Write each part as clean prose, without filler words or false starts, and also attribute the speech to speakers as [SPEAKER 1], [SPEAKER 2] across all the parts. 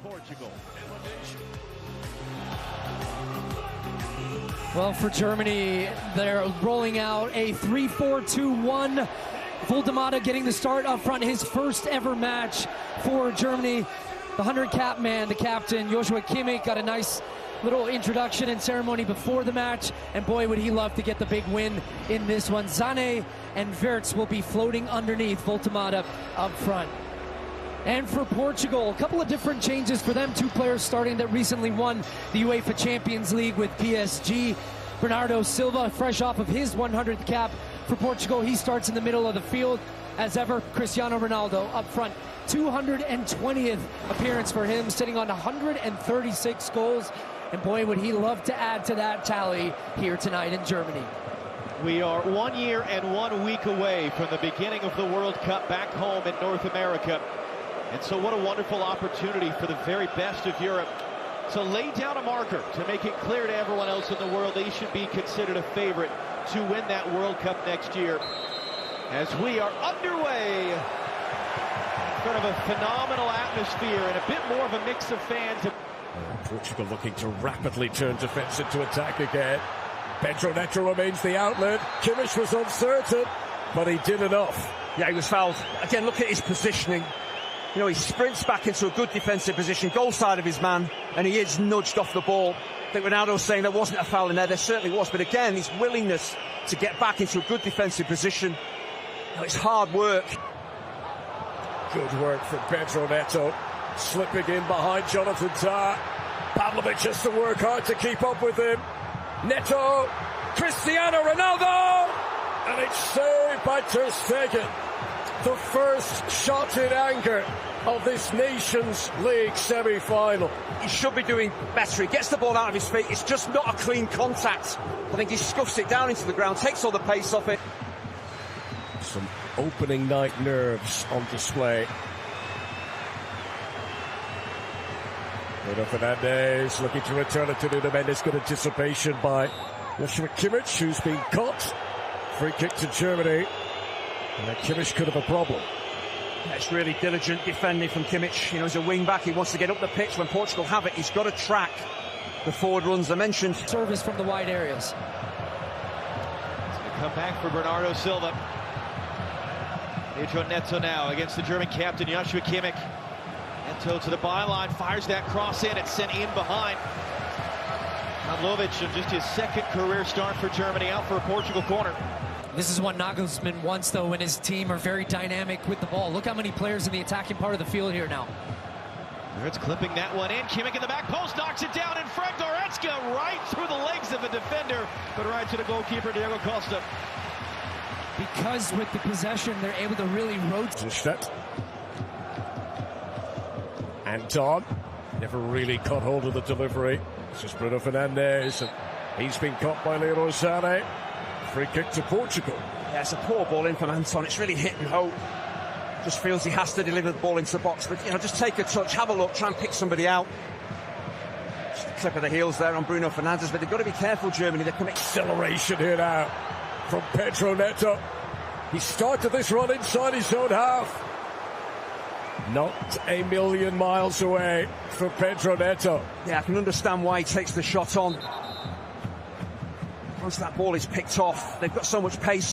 [SPEAKER 1] Portugal.
[SPEAKER 2] Well, for Germany, they're rolling out a 3-4-2-1. Voldemada getting the start up front, his first ever match for Germany. The 100-cap man, the captain, Joshua Kimmich, got a nice little introduction and ceremony before the match, and boy, would he love to get the big win in this one. Zane and Wirtz will be floating underneath Voldemada up front. And for Portugal, a couple of different changes for them. Two players starting that recently won the UEFA Champions League with PSG. Bernardo Silva, fresh off of his 100th cap for Portugal. He starts in the middle of the field. As ever, Cristiano Ronaldo up front. 220th appearance for him, sitting on 136 goals. And boy, would he love to add to that tally here tonight in Germany.
[SPEAKER 1] We are 1 year and 1 week away from the beginning of the World Cup back home in North America. And so what a wonderful opportunity for the very best of Europe to lay down a marker to make it clear to everyone else in the world they should be considered a favorite to win that World Cup next year. As we are underway in front of a phenomenal atmosphere and a bit more of a mix of fans.
[SPEAKER 3] Portugal looking to rapidly turn defence into attack again. Pedro Neto remains the outlet. Kimmich was uncertain, but he did enough.
[SPEAKER 4] Yeah, he was fouled. Again, look at his positioning. You know, he sprints back into a good defensive position, goal side of his man, and he is nudged off the ball. I think Ronaldo's saying there wasn't a foul in there. There certainly was. But again, his willingness to get back into a good defensive position. You know, it's hard work.
[SPEAKER 3] Good work from Pedro Neto. Slipping in behind Jonathan Tah. Pavlovic has to work hard to keep up with him. Neto, Cristiano Ronaldo! And it's saved by Ter Stegen. The first shot in anger of this Nations League semi-final.
[SPEAKER 4] He should be doing better. He gets the ball out of his feet. It's just not a clean contact. I think he scuffs it down into the ground, takes all the pace off it.
[SPEAKER 3] Some opening night nerves on display. Bruno Fernandes looking to return it to Nuno Mendes. Good anticipation by Joshua Kimmich, who's been caught. Free kick to Germany. And Kimmich could have a problem.
[SPEAKER 4] It's really diligent defending from Kimmich. You know, he's a wing-back. He wants to get up the pitch. When Portugal have it, he's got to track the forward runs I mentioned.
[SPEAKER 2] Service from the wide areas.
[SPEAKER 1] It's going to come back for Bernardo Silva. Pedro Neto now against the German captain, Joshua Kimmich. Neto to the byline, fires that cross in. It's sent in behind. Pavlovic, just his second career start for Germany, out for a Portugal corner.
[SPEAKER 2] This is what Nagelsmann wants, though, when his team are very dynamic with the ball. Look how many players in the attacking part of the field here now.
[SPEAKER 1] It's clipping that one in. Kimmich in the back post, knocks it down in front. Goretzka right through the legs of a defender, but right to the goalkeeper, Diego Costa.
[SPEAKER 2] Because with the possession, they're able to really rotate.
[SPEAKER 3] Anton never really caught hold of the delivery. This is Bruno Fernandes, and he's been caught by Leroy Sané. Free kick to Portugal.
[SPEAKER 4] Yeah, it's a poor ball in from Anton. It's really hit and hope. Just feels he has to deliver the ball into the box. But, you know, just take a touch, have a look, try and pick somebody out. Just a clip of the heels there on Bruno Fernandes. But they've got to be careful, Germany. They're coming.
[SPEAKER 3] Acceleration here now from Pedro Neto. He started this run inside his own half. Not a million miles away for Pedro Neto.
[SPEAKER 4] Yeah, I can understand why he takes the shot on. Once that ball is picked off, they've got so much pace.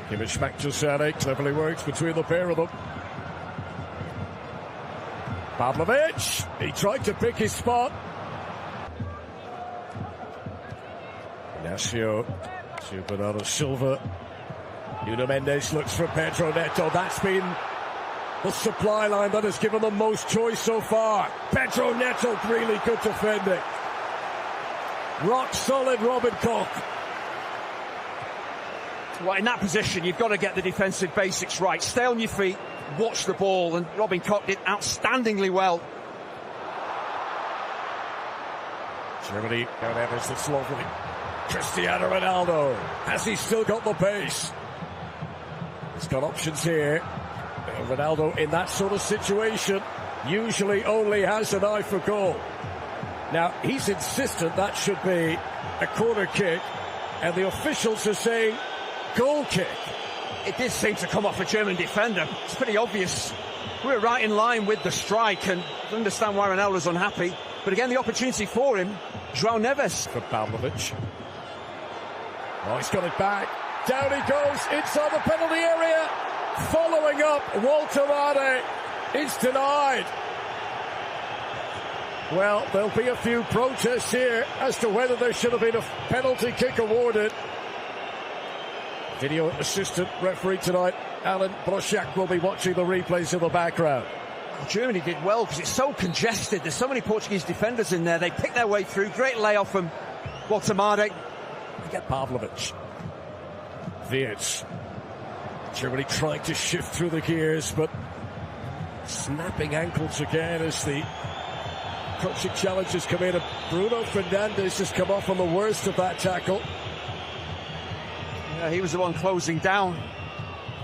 [SPEAKER 3] Kimmich back to Sané, cleverly works between the pair of them. Pavlovic, he tried to pick his spot. Ignacio to Bernardo Silva. Nuno Mendes looks for Pedro Neto. That's been the supply line that has given them most choice so far. Pedro Neto, really good defending. Rock solid Robin Koch.
[SPEAKER 4] Well, in that position, you've got to get the defensive basics right. Stay on your feet, watch the ball, and Robin Koch did outstandingly well.
[SPEAKER 3] Germany down there is the Slovene. Cristiano Ronaldo. Has he still got the pace? He's got options here. Ronaldo in that sort of situation usually only has an eye for goal. Now, he's insistent that should be a corner kick, and the officials are saying goal kick.
[SPEAKER 4] it did seem to come off a German defender. It's pretty obvious. We're right in line with the strike, and I understand why Ronaldo's unhappy. But again, the opportunity for him, João Neves.
[SPEAKER 3] For Pavlovic. Oh, he's got it back. Down he goes inside the penalty area. Following up, Walter Made is denied. Well, there'll be a few protests here as to whether there should have been a penalty kick awarded. Video assistant referee tonight, Alan Broszak, will be watching the replays in the background.
[SPEAKER 4] Germany did well because it's so congested. There's so many Portuguese defenders in there. They pick their way through. Great layoff from Walter Made.
[SPEAKER 3] Get Pavlovic. Wirtz. Germany trying to shift through the gears, but snapping ankles again as the crunching challenges come in. Bruno Fernandes has come off on the worst of that tackle.
[SPEAKER 4] Yeah, he was the one closing down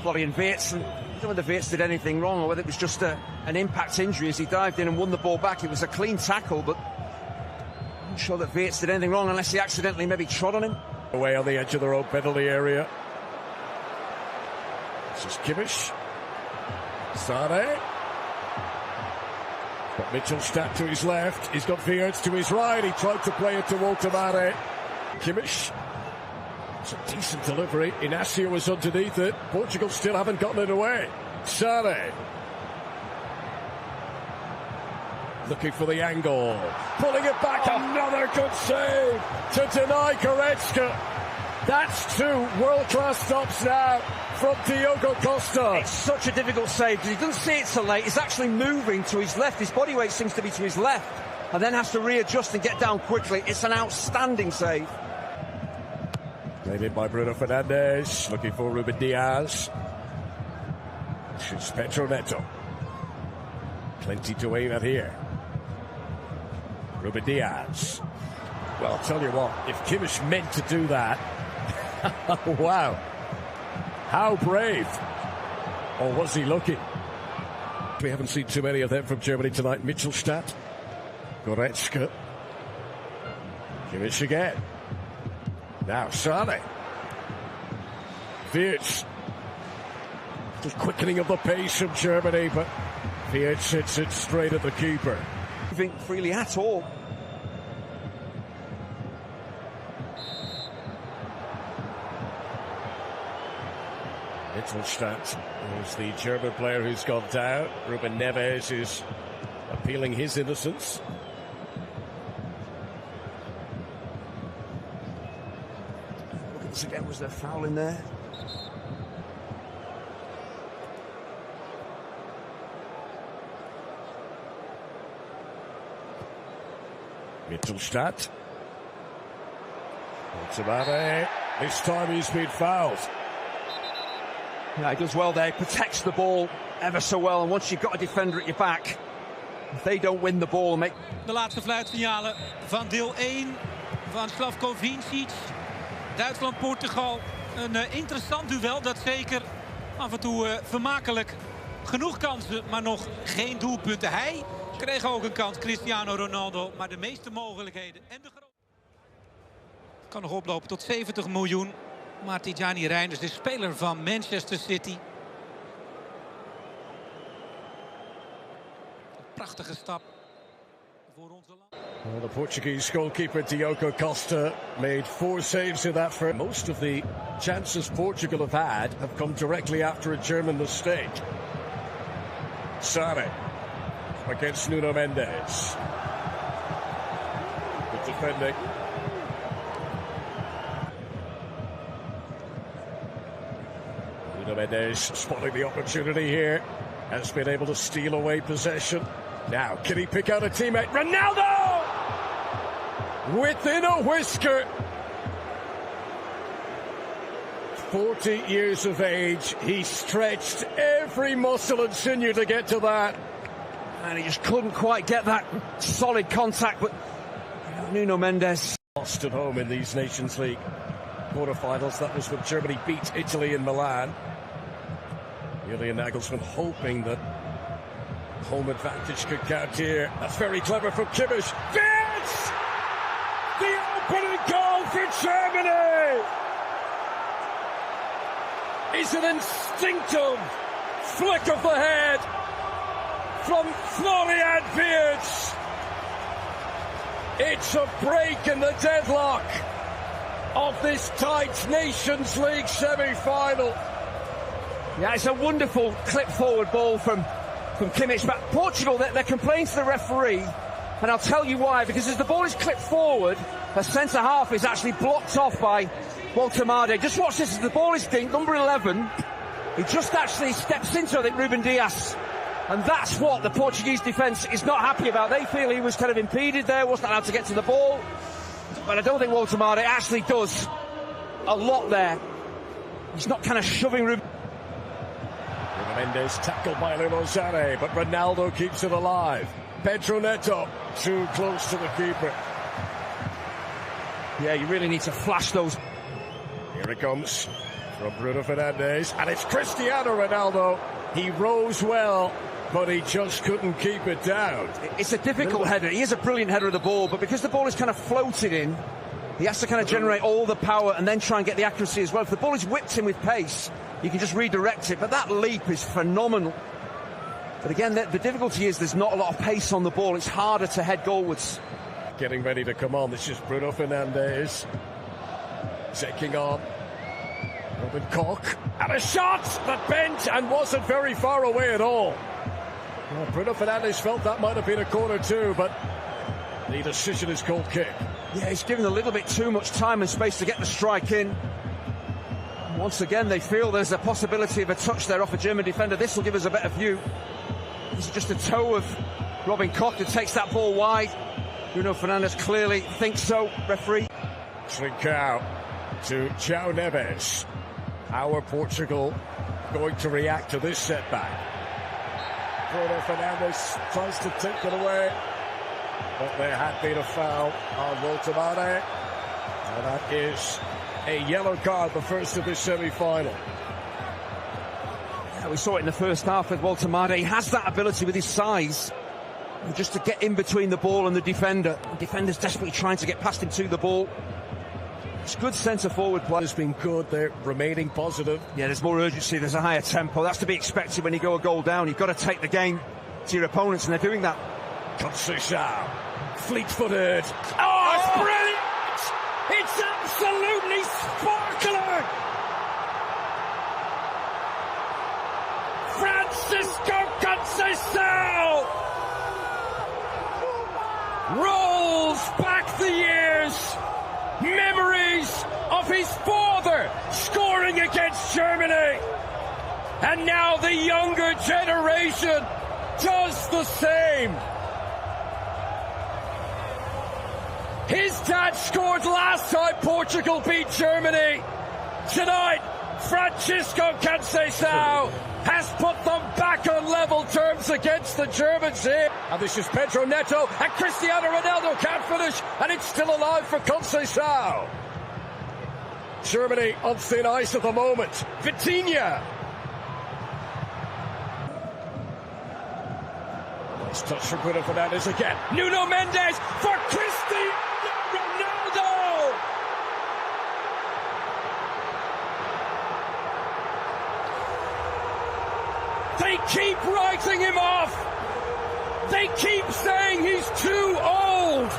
[SPEAKER 4] Florian Wirtz. And I don't know whether Wirtz did anything wrong or whether it was just an impact injury as he dived in and won the ball back. It was a clean tackle, but I'm not sure that Wirtz did anything wrong unless he accidentally maybe trod on him.
[SPEAKER 3] Away on the edge of their own penalty area. This is Kimmich. Sane. Got Mittelstadt to his left. He's got Wirtz to his right. He tried to play it to Walter Made. Kimmich. It's a decent delivery. Inacio was underneath it. Portugal still haven't gotten it away. Sane. Looking for the angle. Pulling it back. Another good save to deny Goretzka. That's two world-class stops now from Diogo Costa.
[SPEAKER 4] It's such a difficult save because he doesn't see it so late. He's actually moving to his left. His body weight seems to be to his left and then has to readjust and get down quickly. It's an outstanding save.
[SPEAKER 3] Played in by Bruno Fernandes. Looking for Ruben Diaz. Shoots Pedro Neto. Plenty to aim at here. Ruben Diaz. Well, I'll tell you what, if Kimmich meant to do that, wow. How brave. Or was he looking? We haven't seen too many of them from Germany tonight. Mittelstadt. Goretzka. Kimmich again. Now Sane. Wirtz. Just quickening of the pace from Germany, but Wirtz hits it straight at the keeper.
[SPEAKER 4] Moving freely at all.
[SPEAKER 3] Mittelstadt is the German player who's gone down. Ruben Neves is appealing his innocence.
[SPEAKER 4] Once again, was there foul in there?
[SPEAKER 3] Mittelstadt. Made. This time he's been fouled.
[SPEAKER 4] Yeah, he does well there. He protects the ball ever so well. And once you've got a defender at your back, if they don't win the ball, make...
[SPEAKER 5] De laatste fluitsignalen van deel 1 van Slavko Vincic. Duitsland-Portugal. Een interessant duel dat zeker af en toe vermakelijk. Genoeg kansen, maar nog geen doelpunten. Hij kreeg ook een kans, Cristiano Ronaldo. Maar de meeste mogelijkheden. En de kan nog oplopen tot 70 miljoen. Maar Tijani Reinders, de speler van Manchester City. Een prachtige stap voor onze land.
[SPEAKER 3] Well, the Portuguese goalkeeper Diogo Costa made 4 saves in that first. Most of the chances Portugal have had have come directly after a German mistake. Sane against Nuno Mendes. Good defending. Nuno Mendes spotting the opportunity here. Has been able to steal away possession. Now, can he pick out a teammate? Ronaldo! Within a whisker. 40 years of age. He stretched every muscle and sinew to get to that.
[SPEAKER 4] And he just couldn't quite get that solid contact, but Nuno Mendes.
[SPEAKER 3] Lost at home in these Nations League quarterfinals. That was when Germany beat Italy in Milan. Julian Nagelsmann hoping that home advantage could count here. That's very clever from Kimmich. Wirtz! The opening goal for Germany! is an instinctive flick of the head from Florian Wirtz. It's a break in the deadlock of this tight Nations League semi-final.
[SPEAKER 4] Yeah, it's a wonderful clip-forward ball from Kimmich, but Portugal, they're complaining to the referee, and I'll tell you why, because as the ball is clipped forward, the centre-half is actually blocked off by Walter Made. Just watch this, as the ball is dinked, number 11, he just actually steps into, I think, Ruben Dias, and that's what the Portuguese defence is not happy about. They feel he was kind of impeded there, wasn't allowed to get to the ball, but I don't think Walter Made actually does a lot there. He's not kind of shoving Ruben.
[SPEAKER 3] Mendes tackled by Leroy Sané, but Ronaldo keeps it alive. Pedro Neto too close to the keeper.
[SPEAKER 4] Yeah, you really need to flash those.
[SPEAKER 3] Here it comes from Bruno Fernandes, and it's Cristiano Ronaldo. He rose well, but he just couldn't keep it down.
[SPEAKER 4] It's a difficult header. He is a brilliant header of the ball, but because the ball is kind of floated in, he has to kind of generate all the power and then try and get the accuracy as well. If the ball is whipped in with pace, you can just redirect it, but that leap is phenomenal. But again, the difficulty is there's not a lot of pace on the ball. It's harder to head goalwards.
[SPEAKER 3] Getting ready to come on. This is Bruno Fernandes taking on Robin Koch, and a shot that bent and wasn't very far away at all. Well, Bruno Fernandes felt that might have been a corner too, but the decision is called kick.
[SPEAKER 4] Yeah, he's given a little bit too much time and space to get the strike in. Once again, they feel there's a possibility of a touch there off a German defender. This will give us a better view. This is just a toe of Robin Koch that takes that ball wide. Bruno Fernandes clearly thinks so, referee.
[SPEAKER 3] Trincao to João Neves. How are Portugal going to react to this setback? Bruno Fernandes tries to take it away, but there had been a foul on Walter Made, and that is a yellow card, the first of this semi-final.
[SPEAKER 4] Yeah, we saw it in the first half with Walter Made. He has that ability with his size, just to get in between the ball and the defender. The defender's desperately trying to get past him to the ball. It's good centre-forward play.
[SPEAKER 3] Has been good. They're remaining positive.
[SPEAKER 4] Yeah, there's more urgency, there's a higher tempo. That's to be expected when you go a goal down. You've got to take the game to your opponents, and they're doing that.
[SPEAKER 3] Conceição, fleet-footed. Oh, it's brilliant! It's absolutely sparkling! Francisco Conceição rolls back the years, memories of his father scoring against Germany, and now the younger generation does the same. His dad scored last time Portugal beat Germany. Tonight, Francisco Conceição has put them back on level terms against the Germans here. And this is Pedro Neto, and Cristiano Ronaldo can't finish, and it's still alive for Conceição. Germany on thin ice at the moment. Vitinha. Nice touch from Bruno Fernandes again. Nuno Mendes for Cristiano Ronaldo. They keep writing him off. They keep saying he's too old.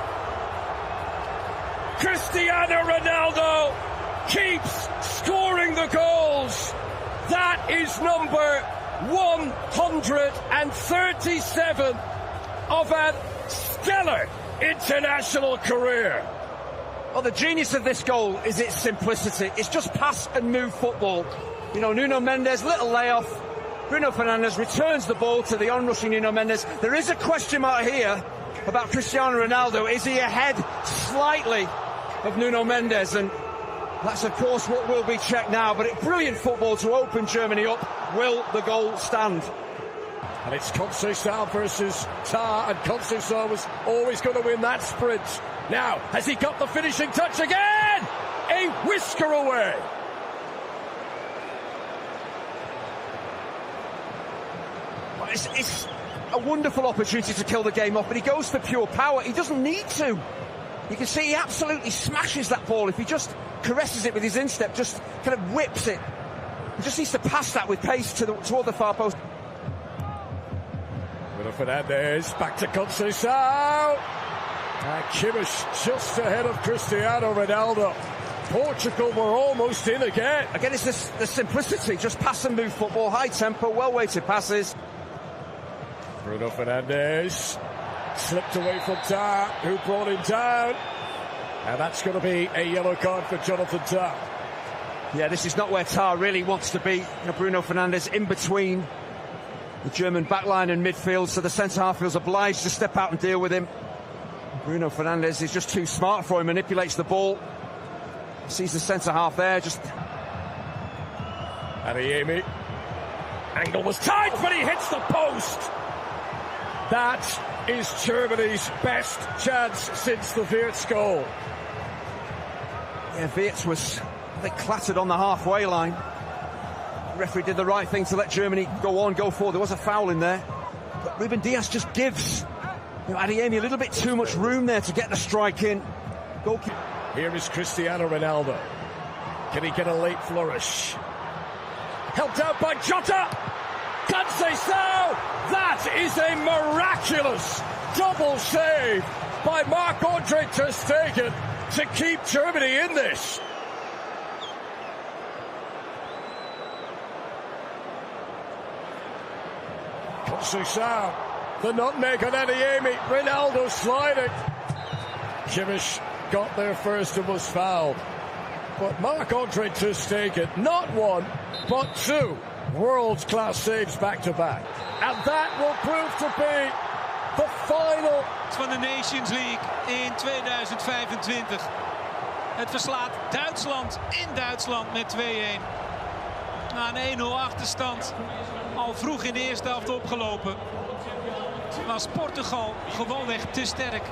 [SPEAKER 3] Cristiano Ronaldo keeps scoring the goals. That is number 137 of a stellar international career.
[SPEAKER 4] Well, the genius of this goal is its simplicity. It's just pass and move football. You know, Nuno Mendes, little layoff. Bruno Fernandes returns the ball to the onrushing Nuno Mendes. There is a question mark here about Cristiano Ronaldo. Is he ahead slightly of Nuno Mendes? And that's, of course, what will be checked now. But it's brilliant football to open Germany up. Will the goal stand?
[SPEAKER 3] And it's Conceição versus Tar, and Conceição was always going to win that sprint. Now, has he got the finishing touch again? A whisker away.
[SPEAKER 4] It's a wonderful opportunity to kill the game off, but he goes for pure power. He doesn't need to. You can see he absolutely smashes that ball if he just caresses it with his instep, just kind of whips it He just needs to pass that with pace toward the far post.
[SPEAKER 3] Bruno Fernandes, back to Conceição. And Kimmich just ahead of Cristiano Ronaldo. Portugal were almost in again.
[SPEAKER 4] Again, it's the simplicity, just pass and move football, high tempo, well-weighted passes.
[SPEAKER 3] Bruno Fernandes slipped away from Tah, who brought him down. And that's going to be a yellow card for Jonathan Tah.
[SPEAKER 4] Yeah, this is not where Tah really wants to be. You know, Bruno Fernandes in between the German backline and midfield, so the centre-half feels obliged to step out and deal with him. Bruno Fernandes is just too smart for him, manipulates the ball. Sees the centre-half there, just...
[SPEAKER 3] Adeyemi. Angle was tight, but he hits the post. That is Germany's best chance since the Wirtz goal.
[SPEAKER 4] Yeah, Wirtz was, I think, clattered on the halfway line. The referee did the right thing to let Germany go forward. There was a foul in there. But Ruben Dias just gives Adeyemi a little bit too much room there to get the strike in. Goalkeeper.
[SPEAKER 3] Here is Cristiano Ronaldo. Can he get a late flourish? Helped out by Jota. Conceição! That is a miraculous double save by Marc-Andre ter Stegen to keep Germany in this. Conceição, the nutmeg on Adeyemi. Ronaldo sliding. Kimmich got there first and was fouled. But Marc-Andre ter Stegen, not one, but two world-class saves back-to-back. And that will prove to be the final.
[SPEAKER 5] Van de Nations League in 2025. Het verslaat Duitsland in Duitsland met 2-1. Na een 1-0 achterstand, al vroeg in de eerste helft opgelopen, was Portugal gewoonweg te sterk.